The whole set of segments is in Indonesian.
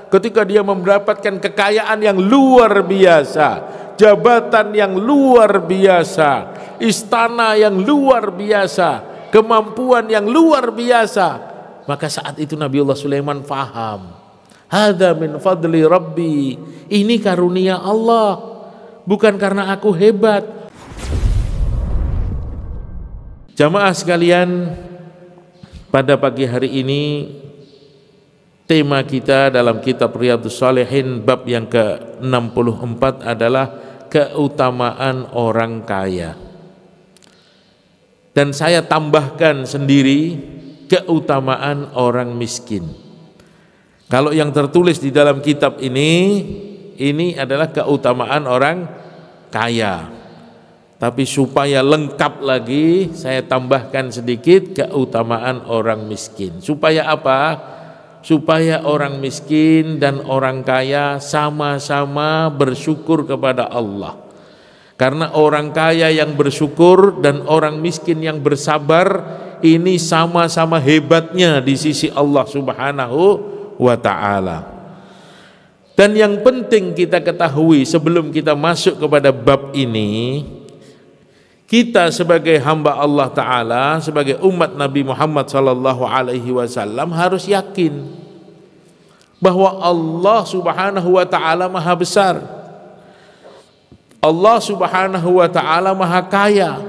ketika dia mendapatkan kekayaan yang luar biasa, jabatan yang luar biasa, istana yang luar biasa, kemampuan yang luar biasa, maka saat itu Nabiullah Sulaiman faham, hadza min fadli rabbi, ini karunia Allah, bukan karena aku hebat. Jamaah sekalian, pada pagi hari ini tema kita dalam kitab Riyadhus Shalihin bab yang ke-64 adalah keutamaan orang kaya. Dan saya tambahkan sendiri keutamaan orang miskin. Kalau yang tertulis di dalam kitab ini adalah keutamaan orang kaya. Tapi supaya lengkap lagi, saya tambahkan sedikit keutamaan orang miskin. Supaya apa? Supaya orang miskin dan orang kaya sama-sama bersyukur kepada Allah. Karena orang kaya yang bersyukur dan orang miskin yang bersabar, ini sama-sama hebatnya di sisi Allah Subhanahu wa ta'ala. Dan yang penting kita ketahui sebelum kita masuk kepada bab ini, kita sebagai hamba Allah Ta'ala, sebagai umat Nabi Muhammad SAW harus yakin bahwa Allah Subhanahu wa Ta'ala maha besar, Allah Subhanahu wa Ta'ala maha kaya,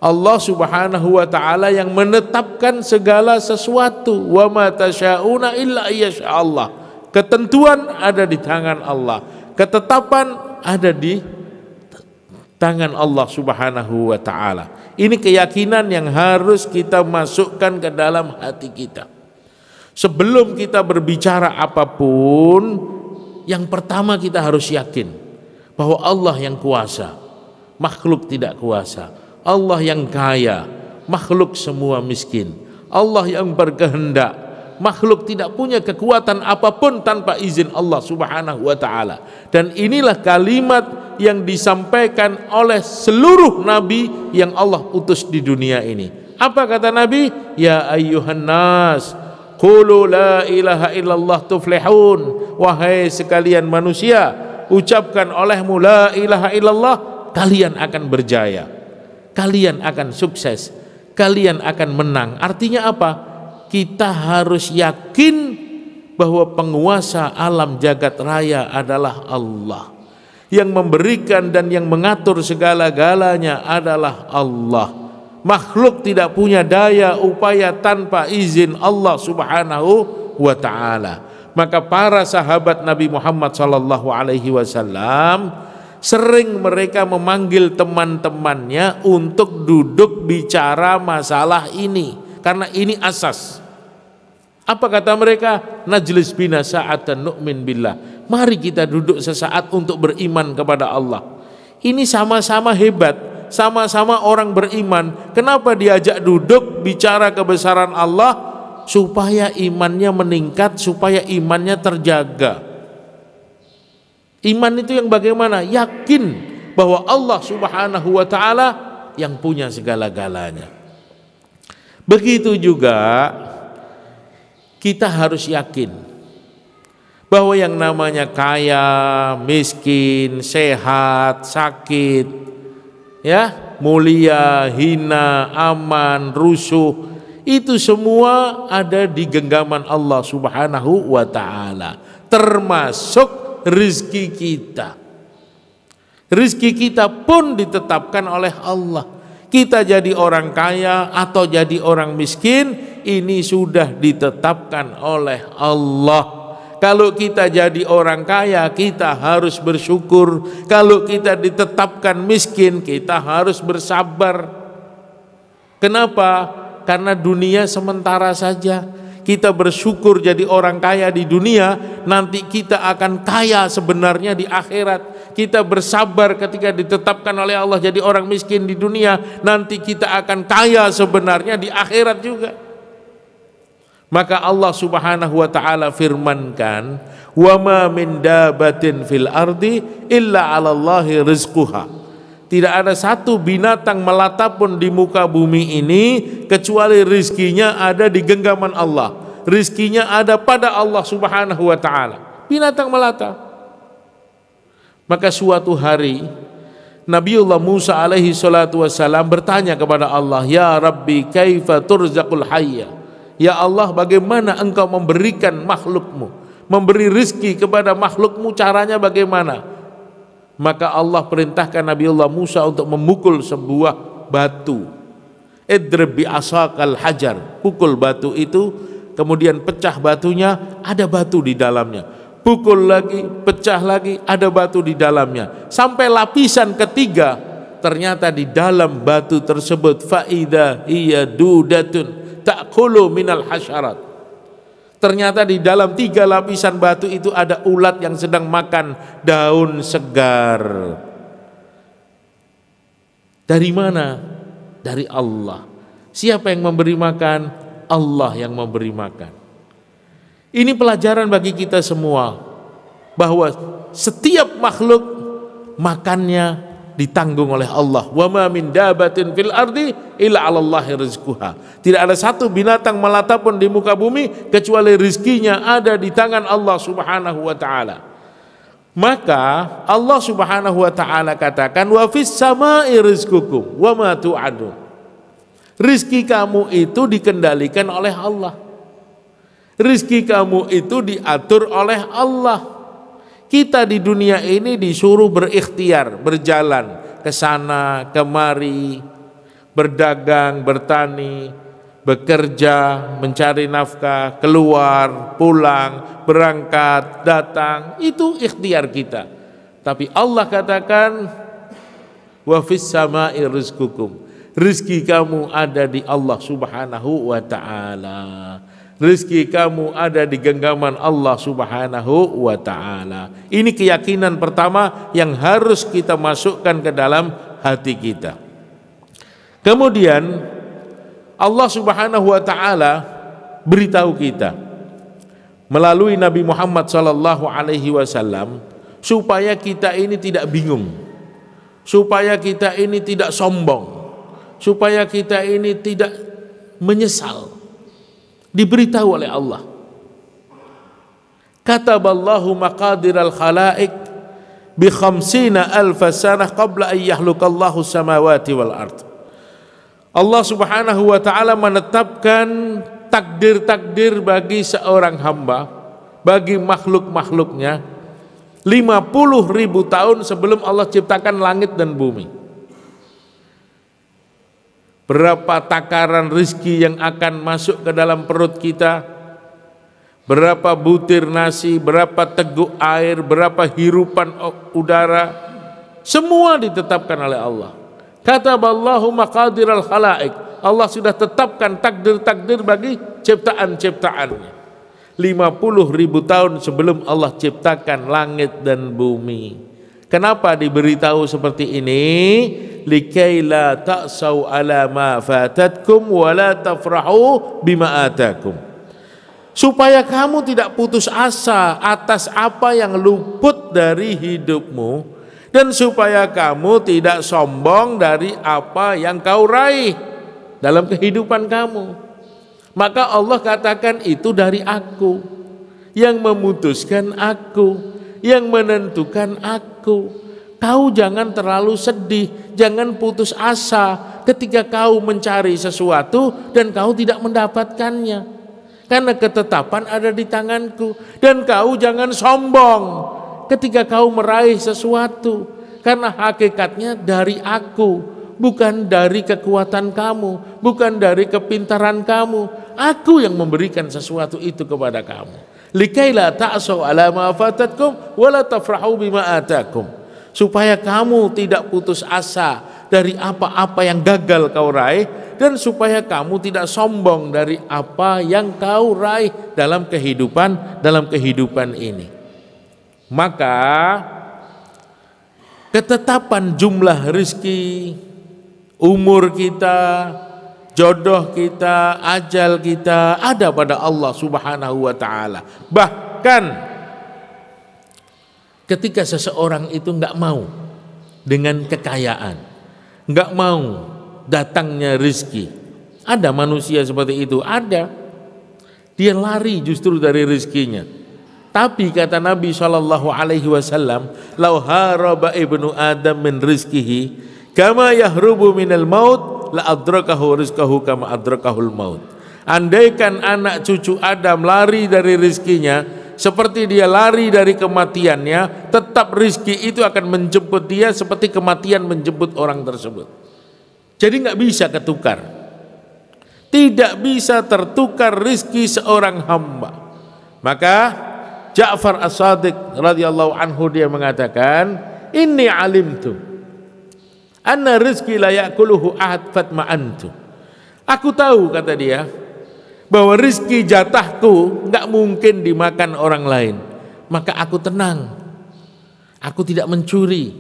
Allah Subhanahu wa Ta'ala yang menetapkan segala sesuatu. Wa ma tasyauna illa ayyasha Allah. Ketentuan ada di tangan Allah, ketetapan ada di tangan Allah Subhanahu wa Ta'ala. Ini keyakinan yang harus kita masukkan ke dalam hati kita. Sebelum kita berbicara apapun, yang pertama kita harus yakin bahwa Allah yang kuasa, makhluk tidak kuasa. Allah yang kaya, makhluk semua miskin. Allah yang berkehendak, makhluk tidak punya kekuatan apapun tanpa izin Allah Subhanahu wa Ta'ala. Dan inilah kalimat yang disampaikan oleh seluruh nabi yang Allah utus di dunia ini. Apa kata Nabi? Ya ayyuhan nas, qulu la ilaha illallah tuflihun. Wahai sekalian manusia, ucapkan olehmu la ilaha illallah, kalian akan berjaya, kalian akan sukses, kalian akan menang. Artinya apa? Kita harus yakin bahwa penguasa alam jagat raya adalah Allah. Yang memberikan dan yang mengatur segala-galanya adalah Allah. Makhluk tidak punya daya upaya tanpa izin Allah Subhanahu wa Ta'ala. Maka para sahabat Nabi Muhammad SAW sering mereka memanggil teman-temannya untuk duduk bicara masalah ini, karena ini asas. Apa kata mereka? Najlis bina sa'atan nu'min billah. Mari kita duduk sesaat untuk beriman kepada Allah. Ini sama-sama hebat, sama-sama orang beriman. Kenapa diajak duduk bicara kebesaran Allah? Supaya imannya meningkat, supaya imannya terjaga. Iman itu yang bagaimana? Yakin bahwa Allah Subhanahu wa Ta'ala yang punya segala-galanya. Begitu juga kita harus yakin bahwa yang namanya kaya, miskin, sehat, sakit, ya, mulia, hina, aman, rusuh, itu semua ada di genggaman Allah Subhanahu wa Ta'ala, termasuk rizki kita. Rizki kita pun ditetapkan oleh Allah. Kita jadi orang kaya atau jadi orang miskin, ini sudah ditetapkan oleh Allah. Kalau kita jadi orang kaya, kita harus bersyukur. Kalau kita ditetapkan miskin, kita harus bersabar. Kenapa? Karena dunia sementara saja. Kita bersyukur jadi orang kaya di dunia, nanti kita akan kaya sebenarnya di akhirat. Kita bersabar ketika ditetapkan oleh Allah jadi orang miskin di dunia, nanti kita akan kaya sebenarnya di akhirat juga. Maka Allah Subhanahu wa Ta'ala firmankan, wa ma min dabatin fil ardi illa 'alallahi rizquha. Tidak ada satu binatang melata pun di muka bumi ini kecuali rizkinya ada di genggaman Allah. rizkinya ada pada Allah Subhanahu wa ta'ala. Binatang melata. Maka suatu hari Nabiullah Musa alaihi salatu wassalam bertanya kepada Allah, "Ya Rabbi, kaifa turzaqul hayya?" Ya Allah, bagaimana engkau memberikan makhlukmu, memberi rizki kepada makhlukmu, caranya bagaimana? Maka Allah perintahkan Nabiullah Musa untuk memukul sebuah batu. Idrib bi asaqal hajar, pukul batu itu, kemudian pecah batunya, ada batu di dalamnya. Pukul lagi, pecah lagi, ada batu di dalamnya. Sampai lapisan ketiga, ternyata di dalam batu tersebut faida hiya dudatun ta'kulu minal hasyarat. Ternyata di dalam 3 lapisan batu itu ada ulat yang sedang makan daun segar. Dari mana? Dari Allah. Siapa yang memberi makan? Allah yang memberi makan. Ini pelajaran bagi kita semua, bahwa setiap makhluk makannya ditanggung oleh Allah. Wa ma min dabatin fil ardi illa 'alallahi rizquha. Tidak ada satu binatang melata pun di muka bumi kecuali rizkinya ada di tangan Allah Subhanahu wa taala. Maka Allah Subhanahu wa taala katakan, wa fis samai rizqukum wa ma tu'adun. Rizki kamu itu dikendalikan oleh Allah. Rizki kamu itu diatur oleh Allah. Kita di dunia ini disuruh berikhtiar, berjalan ke sana kemari, berdagang, bertani, bekerja, mencari nafkah, keluar, pulang, berangkat, datang, itu ikhtiar kita. Tapi Allah katakan, wa fis samai rizqukum. Rizki kamu ada di Allah Subhanahu wa ta'ala. Rizki kamu ada di genggaman Allah Subhanahu wa ta'ala. Ini keyakinan pertama yang harus kita masukkan ke dalam hati kita. Kemudian Allah Subhanahu wa ta'ala beritahu kita melalui Nabi Muhammad sallallahu alaihi wasallam supaya kita ini tidak bingung, supaya kita ini tidak sombong, supaya kita ini tidak menyesal. Diberitahu oleh Allah, kataballahu maqadiral khalaiq bi 50,000 sanah qabla an yakhluqallahu samawati wal ard. Allah Subhanahu wa ta'ala menetapkan takdir-takdir bagi seorang hamba, bagi makhluk-makhluknya 50.000 tahun sebelum Allah ciptakan langit dan bumi. Berapa takaran rizki yang akan masuk ke dalam perut kita, berapa butir nasi, berapa teguk air, berapa hirupan udara, semua ditetapkan oleh Allah. Kataballahu maqadiral khalaiq. Allah sudah tetapkan takdir-takdir bagi ciptaan-ciptaannya 50.000 tahun sebelum Allah ciptakan langit dan bumi. Kenapa diberitahu seperti ini? Likai la ta'sau ala ma fatatkum wa la tafrahu bima atakum. Supaya kamu tidak putus asa atas apa yang luput dari hidupmu, dan supaya kamu tidak sombong dari apa yang kau raih dalam kehidupan kamu. Maka Allah katakan itu dari aku, yang memutuskan aku, yang menentukan aku. Kau jangan terlalu sedih, jangan putus asa ketika kau mencari sesuatu dan kau tidak mendapatkannya, karena ketetapan ada di tanganku. Dan kau jangan sombong ketika kau meraih sesuatu, karena hakikatnya dari aku, bukan dari kekuatan kamu, bukan dari kepintaran kamu. Aku yang memberikan sesuatu itu kepada kamu. Likaila ta'sau ala ma fatatkum wa la tafrahu bima atakum. Supaya kamu tidak putus asa dari apa-apa yang gagal kau raih, dan supaya kamu tidak sombong dari apa yang kau raih dalam kehidupan ini. Maka ketetapan jumlah rizki, umur kita, jodoh kita, ajal kita ada pada Allah Subhanahu wa ta'ala. Bahkan ketika seseorang itu enggak mau dengan kekayaan, enggak mau datangnya rizki, ada manusia seperti itu, ada. Dia lari justru dari rezekinya. Tapi kata Nabi SAW, "Lau haraba ibnu Adam min rizkihi, kama yahrubu minal maut, la adrakahu rizkahu kama adrakahul maut." Andaikan anak cucu Adam lari dari rezekinya, seperti dia lari dari kematiannya, tetap rizki itu akan menjemput dia seperti kematian menjemput orang tersebut. Jadi nggak bisa ketukar. Tidak bisa tertukar rizki seorang hamba. Maka Ja'far As-Sadiq radhiyallahu anhu dia mengatakan, "Inni alimtu anna rizki la ya'kuluhu ahad fatma'antu." Aku tahu, kata dia, bahwa rizki jatahku nggak mungkin dimakan orang lain. Maka aku tenang. Aku tidak mencuri,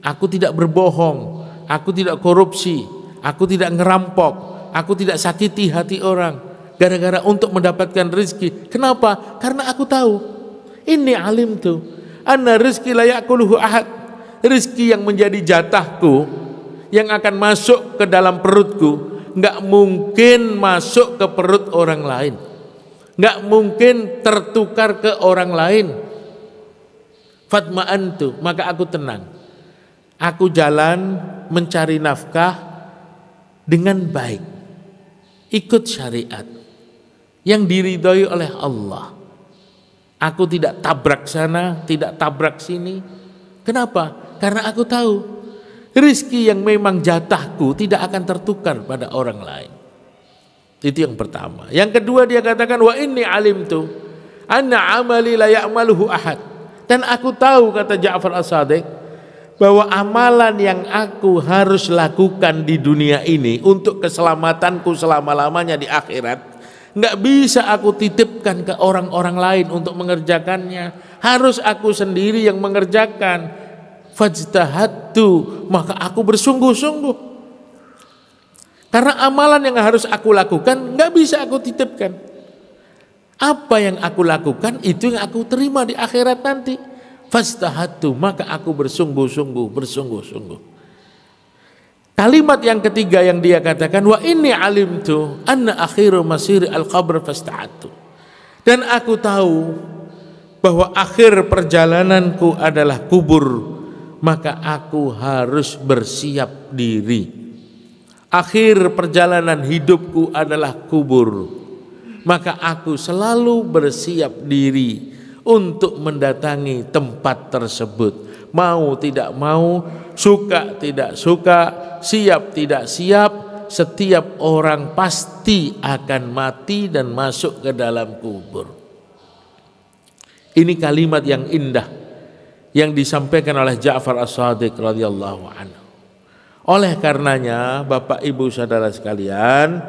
aku tidak berbohong, aku tidak korupsi, aku tidak ngerampok, aku tidak sakiti hati orang gara-gara untuk mendapatkan rizki. Kenapa? Karena aku tahu, ini alim tuh, anna rizki la ya'kuluhu ahad. Rizki yang menjadi jatahku, yang akan masuk ke dalam perutku, nggak mungkin masuk ke perut orang lain, nggak mungkin tertukar ke orang lain. Fatma'antu, maka aku tenang. Aku jalan mencari nafkah dengan baik, ikut syariat yang diridhoi oleh Allah. Aku tidak tabrak sana, tidak tabrak sini. Kenapa? Karena aku tahu rizki yang memang jatahku tidak akan tertukar pada orang lain. Itu yang pertama. Yang kedua dia katakan, "Wa inni alimtu anna amali la ya'maluhu ahad." Dan aku tahu, kata Ja'far As-Sadiq, bahwa amalan yang aku harus lakukan di dunia ini untuk keselamatanku selama-lamanya di akhirat, nggak bisa aku titipkan ke orang-orang lain untuk mengerjakannya. Harus aku sendiri yang mengerjakan. Fajtahadtu, maka aku bersungguh-sungguh. Karena amalan yang harus aku lakukan nggak bisa aku titipkan. Apa yang aku lakukan itu yang aku terima di akhirat nanti. Fajtahadtu, maka aku bersungguh-sungguh. Kalimat yang ketiga yang dia katakan, "Wa inni alimtu anna akhiru masiri al-qabr fasta'adtu." Dan aku tahu bahwa akhir perjalananku adalah kubur, maka aku harus bersiap diri. Akhir perjalanan hidupku adalah kubur, maka aku selalu bersiap diri untuk mendatangi tempat tersebut. Mau tidak mau, suka tidak suka, siap tidak siap, setiap orang pasti akan mati dan masuk ke dalam kubur. Ini kalimat yang indah yang disampaikan oleh Ja'far As-Sadiq radhiyallahu anhu. Oleh karenanya, Bapak Ibu saudara sekalian,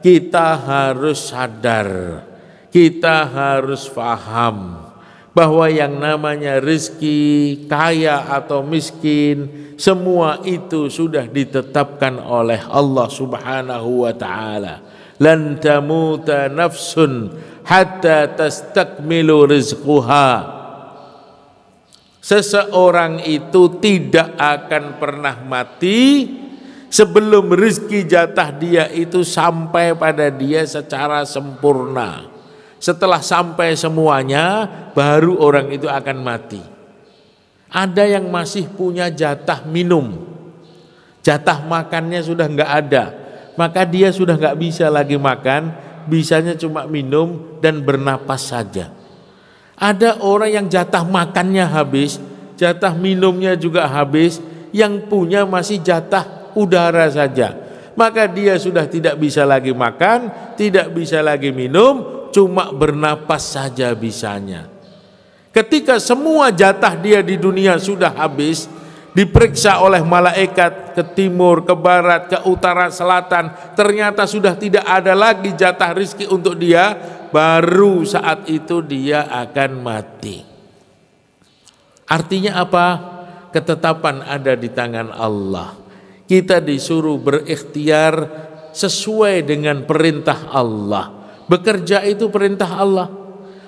kita harus sadar, kita harus paham bahwa yang namanya rezeki, kaya atau miskin, semua itu sudah ditetapkan oleh Allah Subhanahu wa taala. Lan tamuta nafsun hatta tastakmilu rizquha. Seseorang itu tidak akan pernah mati sebelum rezeki jatah dia itu sampai pada dia secara sempurna. Setelah sampai semuanya, baru orang itu akan mati. Ada yang masih punya jatah minum, jatah makannya sudah nggak ada, maka dia sudah nggak bisa lagi makan, bisanya cuma minum dan bernapas saja. Ada orang yang jatah makannya habis, jatah minumnya juga habis, yang punya masih jatah udara saja. Maka dia sudah tidak bisa lagi makan, tidak bisa lagi minum, cuma bernapas saja bisanya. Ketika semua jatah dia di dunia sudah habis, diperiksa oleh malaikat ke timur, ke barat, ke utara, selatan, ternyata sudah tidak ada lagi jatah rizki untuk dia, baru saat itu dia akan mati. Artinya apa? Ketetapan ada di tangan Allah. Kita disuruh berikhtiar sesuai dengan perintah Allah. Bekerja itu perintah Allah,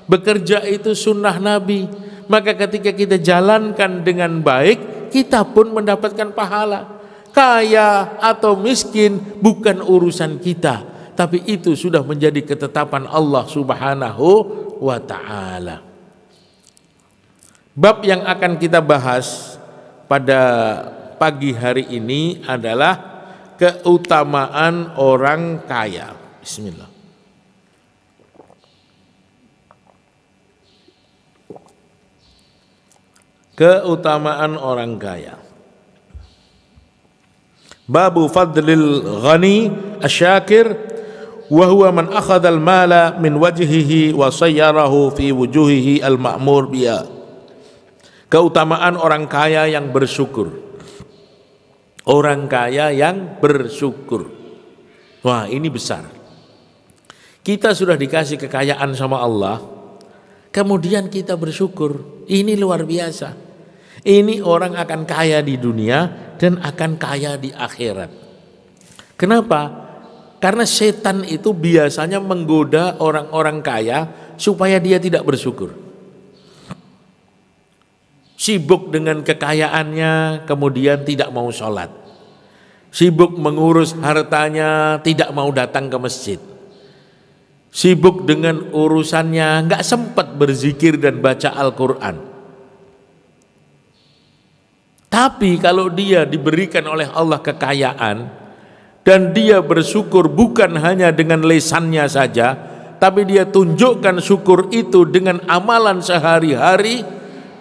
bekerja itu sunnah Nabi. Maka ketika kita jalankan dengan baik, kita pun mendapatkan pahala. Kaya atau miskin bukan urusan kita, tapi itu sudah menjadi ketetapan Allah Subhanahu wa ta'ala. Bab yang akan kita bahas pada pagi hari ini adalah keutamaan orang kaya. Bismillah. Keutamaan orang kaya. Babu fadlil ghani asyakir wa huwa man akhadha al-mala min wajhihi wa sayyarahu fi wujuhihi al-ma'mur biha. Keutamaan orang kaya yang bersyukur. Orang kaya yang bersyukur. Wah, ini besar. Kita sudah dikasih kekayaan sama Allah, kemudian kita bersyukur. Ini luar biasa. Ini orang akan kaya di dunia dan akan kaya di akhirat. Kenapa? Karena setan itu biasanya menggoda orang-orang kaya supaya dia tidak bersyukur. Sibuk dengan kekayaannya, kemudian tidak mau sholat. Sibuk mengurus hartanya, tidak mau datang ke masjid. Sibuk dengan urusannya, nggak sempat berzikir dan baca Al-Quran. Tapi kalau dia diberikan oleh Allah kekayaan dan dia bersyukur bukan hanya dengan lisannya saja, tapi dia tunjukkan syukur itu dengan amalan sehari-hari,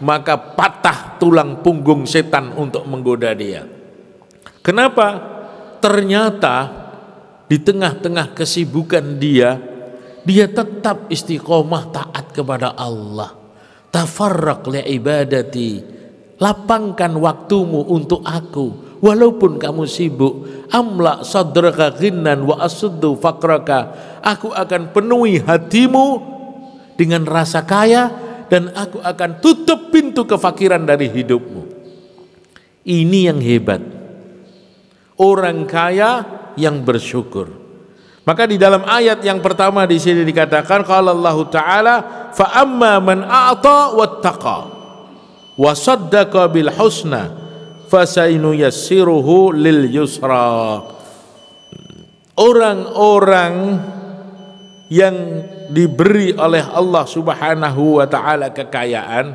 maka patah tulang punggung setan untuk menggoda dia. Kenapa? Ternyata di tengah-tengah kesibukan dia tetap istiqomah taat kepada Allah. Tafarraq li ibadati, lapangkan waktumu untuk aku walaupun kamu sibuk. Amla sadraka ghinnan wa asuddu faqraka, aku akan penuhi hatimu dengan rasa kaya dan aku akan tutup pintu kefakiran dari hidupmu. Ini yang hebat, orang kaya yang bersyukur. Maka di dalam ayat yang pertama di sini dikatakan qala Allah Ta'ala fa amma man a'ta wattaqa wa saddaqa bil husna fasanuyassiruhu lil yusra. Orang-orang yang diberi oleh Allah Subhanahu wa ta'ala kekayaan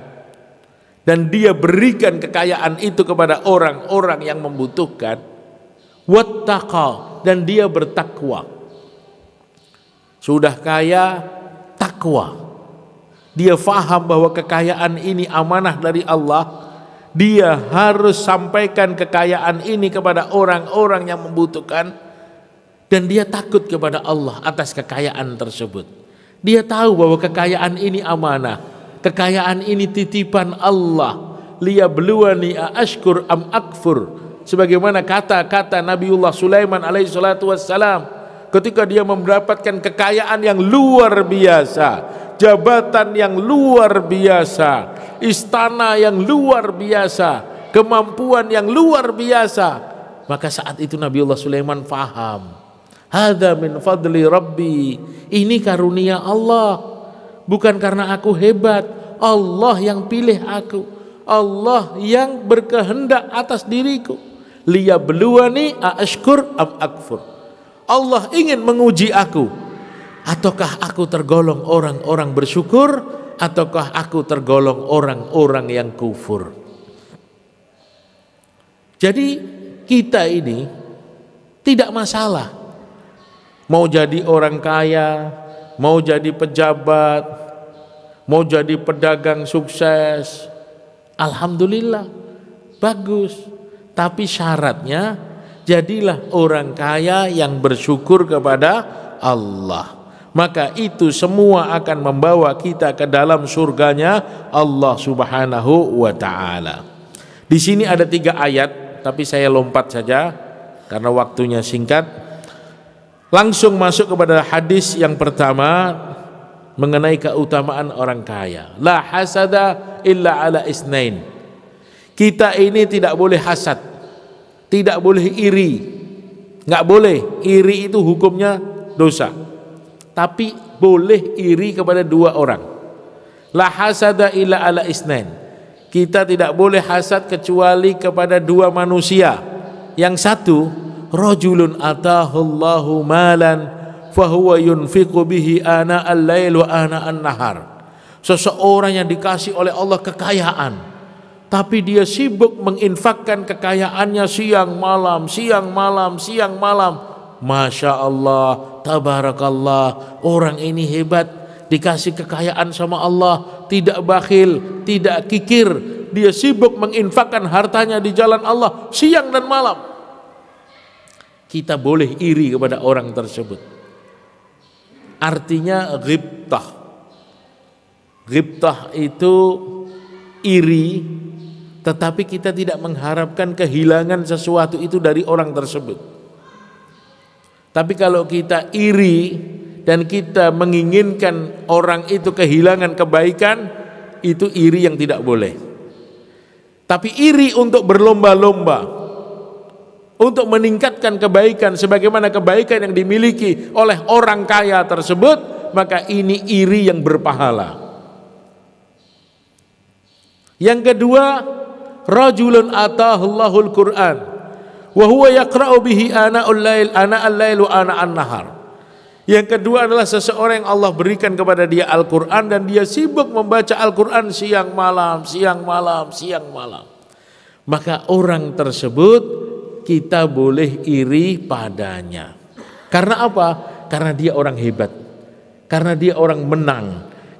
dan dia berikan kekayaan itu kepada orang-orang yang membutuhkan, wattaqa, dan dia bertakwa. Sudah kaya, takwa. Dia faham bahwa kekayaan ini amanah dari Allah. Dia harus sampaikan kekayaan ini kepada orang-orang yang membutuhkan, dan dia takut kepada Allah atas kekayaan tersebut. Dia tahu bahwa kekayaan ini amanah, kekayaan ini titipan Allah. Liyabluwani aashkur am akfur, sebagaimana kata-kata Nabiullah Sulaiman alaihi salatu wassalam ketika dia mendapatkan kekayaan yang luar biasa, jabatan yang luar biasa, istana yang luar biasa, kemampuan yang luar biasa. Maka saat itu Nabiullah Sulaiman faham, hadza min fadli rabbi, ini karunia Allah, bukan karena aku hebat. Allah yang pilih aku, Allah yang berkehendak atas diriku. Liyabluwani aashkur am akfur, Allah ingin menguji aku, ataukah aku tergolong orang-orang bersyukur, ataukah aku tergolong orang-orang yang kufur. Jadi kita ini tidak masalah mau jadi orang kaya, mau jadi pejabat, mau jadi pedagang sukses, alhamdulillah, bagus. Tapi syaratnya jadilah orang kaya yang bersyukur kepada Allah. Maka itu semua akan membawa kita ke dalam surganya Allah Subhanahu wa ta'ala. Di sini ada 3 ayat, tapi saya lompat saja karena waktunya singkat. Langsung masuk kepada hadis yang pertama mengenai keutamaan orang kaya. La hasada illa ala isnain. Kita ini tidak boleh hasad, tidak boleh iri, nggak boleh. Iri itu hukumnya dosa. Tapi boleh iri kepada 2 orang. La hasada illa ala isnain. Kita tidak boleh hasad kecuali kepada 2 manusia. Yang satu, rajulun atahullahu malan fahuwa yunfiqu bihi ana al-lail wa ana an-nahar. Seseorang yang dikasih oleh Allah kekayaan, tapi dia sibuk menginfakkan kekayaannya siang malam, siang malam, siang malam. Masya Allah, tabarakallah, orang ini hebat, dikasih kekayaan sama Allah, tidak bakhil, tidak kikir. Dia sibuk menginfakkan hartanya di jalan Allah siang dan malam. Kita boleh iri kepada orang tersebut. Artinya ghibtah. Ghibtah itu iri, tetapi kita tidak mengharapkan kehilangan sesuatu itu dari orang tersebut. Tapi kalau kita iri dan kita menginginkan orang itu kehilangan kebaikan, itu iri yang tidak boleh. Tapi iri untuk berlomba-lomba, untuk meningkatkan kebaikan sebagaimana kebaikan yang dimiliki oleh orang kaya tersebut, maka ini iri yang berpahala. Yang kedua, rajulun atahullahul Qur'an wa huwa yaqra'u bihi ana al-lail wa ana an-nahar. Yang kedua adalah seseorang yang Allah berikan kepada dia Al-Quran dan dia sibuk membaca Al-Quran siang malam, siang malam, siang malam. Maka orang tersebut kita boleh iri padanya. Karena apa? Karena dia orang hebat, karena dia orang menang,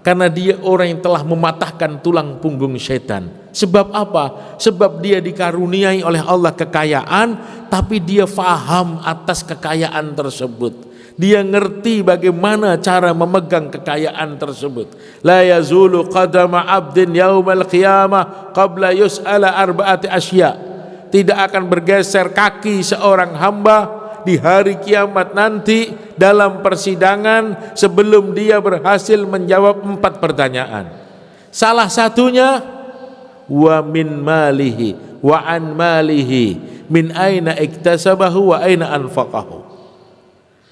karena dia orang yang telah mematahkan tulang punggung setan. Sebab apa? Sebab dia dikaruniai oleh Allah kekayaan, tapi dia faham atas kekayaan tersebut. Dia ngerti bagaimana cara memegang kekayaan tersebut. La yazulu qadama abdin yaumal qiyamah qabla yus'ala arba'ati asya. Tidak akan bergeser kaki seorang hamba di hari kiamat nanti dalam persidangan sebelum dia berhasil menjawab 4 pertanyaan. Salah satunya wa min malihi wa an malihi min aina iktasabahu wa aina anfaqahu.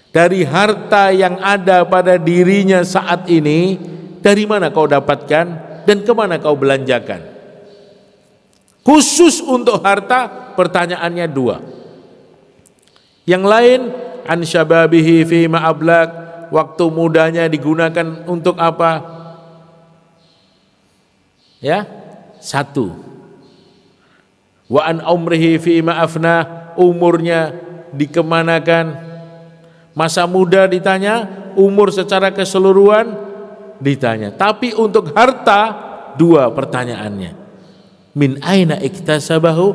Dari harta yang ada pada dirinya saat ini, dari mana kau dapatkan dan kemana kau belanjakan. Khusus untuk harta pertanyaannya 2. Yang lain, an syababihi fi ma'ablak, waktu mudanya digunakan untuk apa? Ya, 1. Wa an umrihi fi ma'afnah, umurnya dikemanakan. Masa muda ditanya, umur secara keseluruhan ditanya. Tapi untuk harta 2 pertanyaannya. Min aina iktasabahu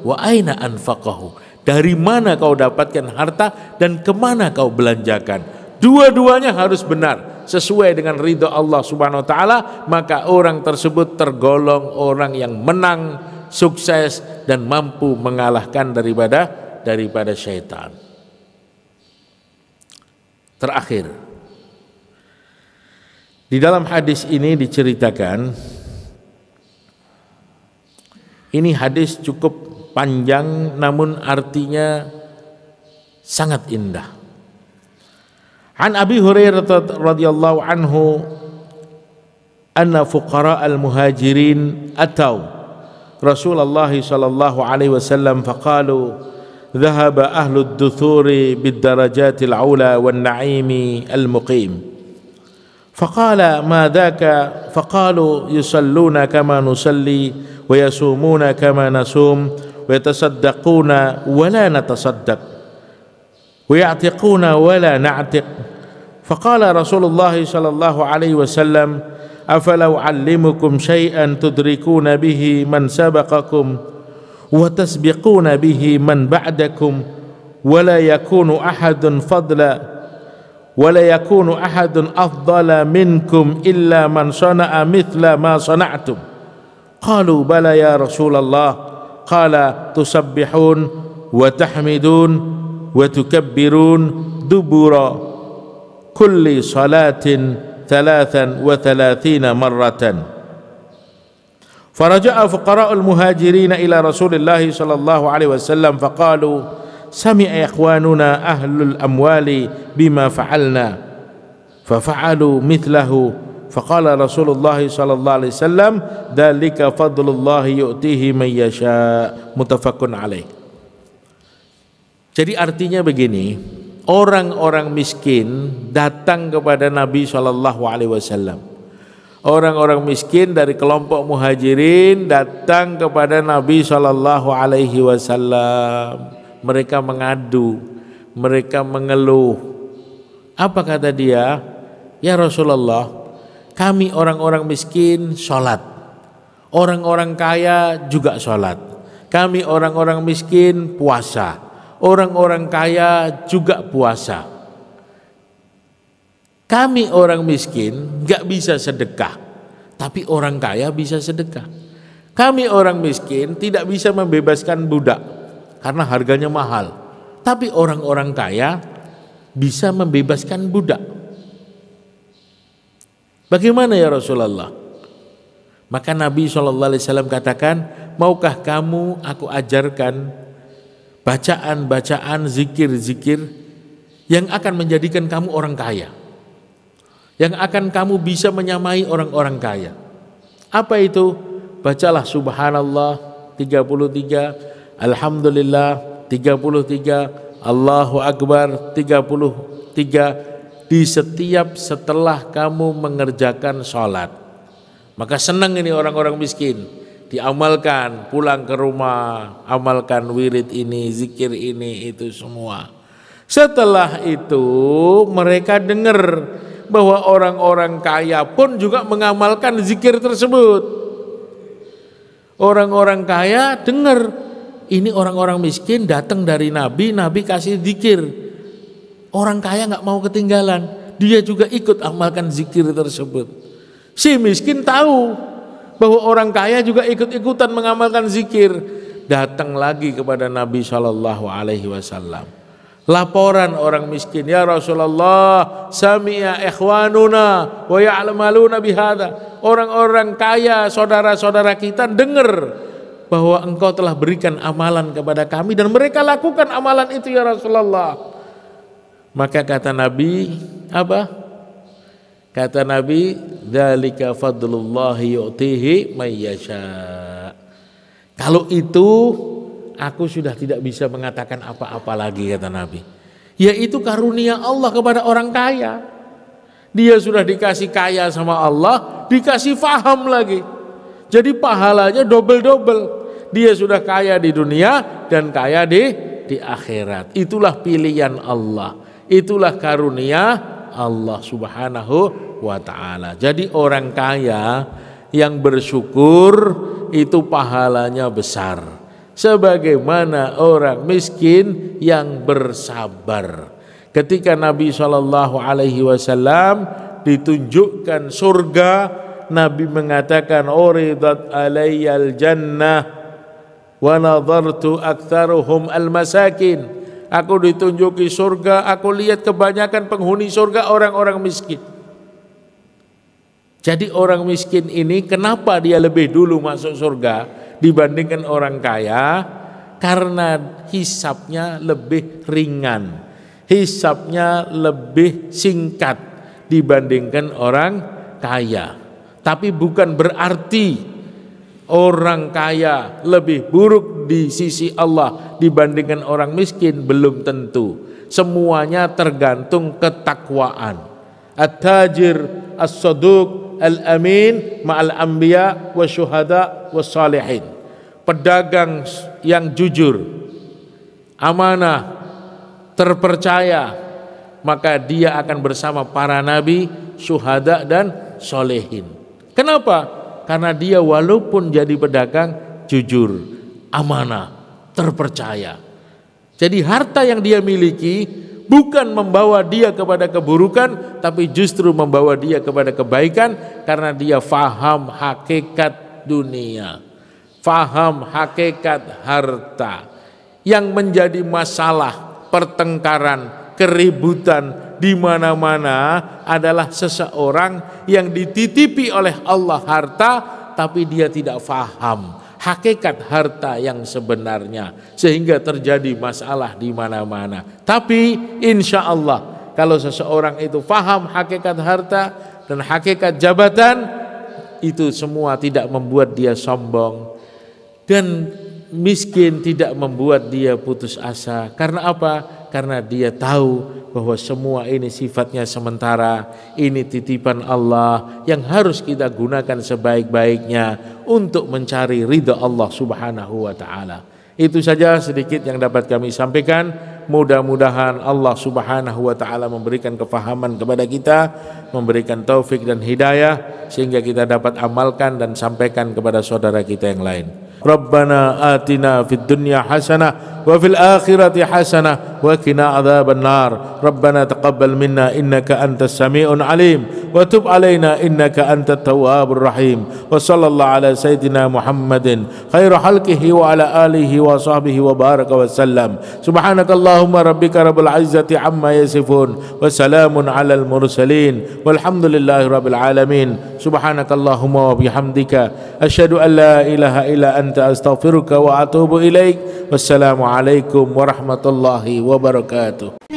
wa aina anfaqahu. Dari mana kau dapatkan harta dan kemana kau belanjakan. Dua-duanya harus benar sesuai dengan ridha Allah Subhanahu wa taala, maka orang tersebut tergolong orang yang menang, sukses dan mampu mengalahkan daripada syaitan. Terakhir, di dalam hadis ini diceritakan, ini hadis cukup panjang namun artinya sangat indah. An Abi Hurairah radhiyallahu anhu anna fuqara al-muhajirin atau Rasulullah sallallahu alaihi wasallam faqalu ذهب أهل الدثور بالدرجات العلى والنعيم المقيم فقال ما ذاك فقالوا يصلون كما نصلي ويصومون كما نصوم ويتصدقون ولا نتصدق ويعتقون ولا نعتق فقال رسول الله صلى الله عليه وسلم أفلو أعلمكم شيئا تدركون به من سبقكم وتسبقون به من بعدكم ولا يكون أحد أفضل منكم إلا من صنع مثل ما صنعتم قالوا بلى يا رسول الله قال تسبحون وتحمدون وتكبرون دبر كل صلاة 33 مرة فرجع فقراء المهاجرين إلى رسول الله صلى الله عليه وسلم فقالوا سمع إخواننا أهل الأموال بما فعلنا ففعلوا مثله فقال رسول الله صلى الله عليه وسلم ذلك فضل الله يؤتيه من يشاء متفق عليه. Jadi artinya begini, orang-orang miskin datang kepada Nabi SAW. Orang-orang miskin dari kelompok muhajirin datang kepada Nabi SAW. Mereka mengadu, mereka mengeluh. Apa kata dia? Ya Rasulullah, kami orang-orang miskin sholat, orang-orang kaya juga sholat. Kami orang-orang miskin puasa, orang-orang kaya juga puasa. Kami orang miskin gak bisa sedekah, tapi orang kaya bisa sedekah. Kami orang miskin tidak bisa membebaskan budak karena harganya mahal, tapi orang-orang kaya bisa membebaskan budak. Bagaimana ya Rasulullah? Maka Nabi SAW katakan, maukah kamu aku ajarkan bacaan-bacaan, zikir-zikir yang akan menjadikan kamu orang kaya, yang akan kamu bisa menyamai orang-orang kaya. Apa itu? Bacalah subhanallah 33, alhamdulillah 33, Allahu Akbar 33 di setiap setelah kamu mengerjakan sholat. Maka senang ini orang-orang miskin, diamalkan, pulang ke rumah, amalkan wirid ini, zikir ini, itu semua. Setelah itu mereka dengar bahwa orang-orang kaya pun juga mengamalkan zikir tersebut. Orang-orang kaya dengar, ini orang-orang miskin datang dari Nabi, Nabi kasih zikir. Orang kaya gak mau ketinggalan, dia juga ikut amalkan zikir tersebut. Si miskin tahu bahwa orang kaya juga ikut-ikutan mengamalkan zikir. Datang lagi kepada Nabi SAW. Laporan orang miskin, ya Rasulullah, sami'a ikhwanuna wa ya'lamaluna bihada. Orang-orang kaya, saudara-saudara kita dengar bahwa engkau telah berikan amalan kepada kami dan mereka lakukan amalan itu ya Rasulullah. Maka kata Nabi, apa? Kata Nabi, dzalika fadlullahi yu'tihi may yasha. Kalau itu aku sudah tidak bisa mengatakan apa-apa lagi, kata Nabi. Yaitu karunia Allah kepada orang kaya. Dia sudah dikasih kaya sama Allah, dikasih faham lagi. Jadi pahalanya double-double. Dia sudah kaya di dunia dan kaya di akhirat. Itulah pilihan Allah. Itulah karunia Allah Subhanahu wa ta'ala. Jadi orang kaya yang bersyukur itu pahalanya besar, sebagaimana orang miskin yang bersabar. Ketika Nabi SAW ditunjukkan surga, Nabi mengatakan, uridat alayyal jannah wa nadartu aktsaruhum al-masakin. Aku ditunjuki surga, aku lihat kebanyakan penghuni surga orang-orang miskin. Jadi orang miskin ini kenapa dia lebih dulu masuk surga dibandingkan orang kaya? Karena hisabnya lebih ringan, hisabnya lebih singkat dibandingkan orang kaya. Tapi bukan berarti orang kaya lebih buruk di sisi Allah dibandingkan orang miskin, belum tentu. Semuanya tergantung ketakwaan. At-tajir as-saduq al-amin ma'al anbiya wa syuhada wa salihin. Pedagang yang jujur, amanah, terpercaya, maka dia akan bersama para nabi, syuhada dan solehin. Kenapa? Karena dia walaupun jadi pedagang jujur, amanah, terpercaya. Jadi harta yang dia miliki bukan membawa dia kepada keburukan, tapi justru membawa dia kepada kebaikan karena dia faham hakikat dunia, faham hakikat harta. Yang menjadi masalah, pertengkaran, keributan di mana-mana adalah seseorang yang dititipi oleh Allah harta, tapi dia tidak faham hakikat harta yang sebenarnya, sehingga terjadi masalah di mana-mana. Tapi insya Allah kalau seseorang itu faham hakikat harta dan hakikat jabatan, itu semua tidak membuat dia sombong. Dan miskin tidak membuat dia putus asa. Karena apa? Karena dia tahu bahwa semua ini sifatnya sementara. Ini titipan Allah yang harus kita gunakan sebaik-baiknya untuk mencari ridha Allah Subhanahu wa taala. Itu saja sedikit yang dapat kami sampaikan. Mudah-mudahan Allah Subhanahu wa taala memberikan kefahaman kepada kita, memberikan taufik dan hidayah sehingga kita dapat amalkan dan sampaikan kepada saudara kita yang lain. Rabbana atina fid dunya hasanah wa fil akhirati hasanah wa qina adzaban nar. Rabbana taqabbal minna innaka antas samiul alim wa tub alaina innaka antat tawwabur rahim. Wa sallallahu ala sayyidina Muhammadin khairu khalqihi wa ala alihi wa sahbihi wa baraka wa sallam. Subhanakallahumma rabbika rabbil izzati amma yasifun wa salamun alal mursalin walhamdulillahi rabbil alamin. Subhanakallahumma wa bihamdika asyhadu an la ilaha illa anta astaghfiruka wa atubu ilaik. Wassalamu alaikum warahmatullahi wabarakatuh.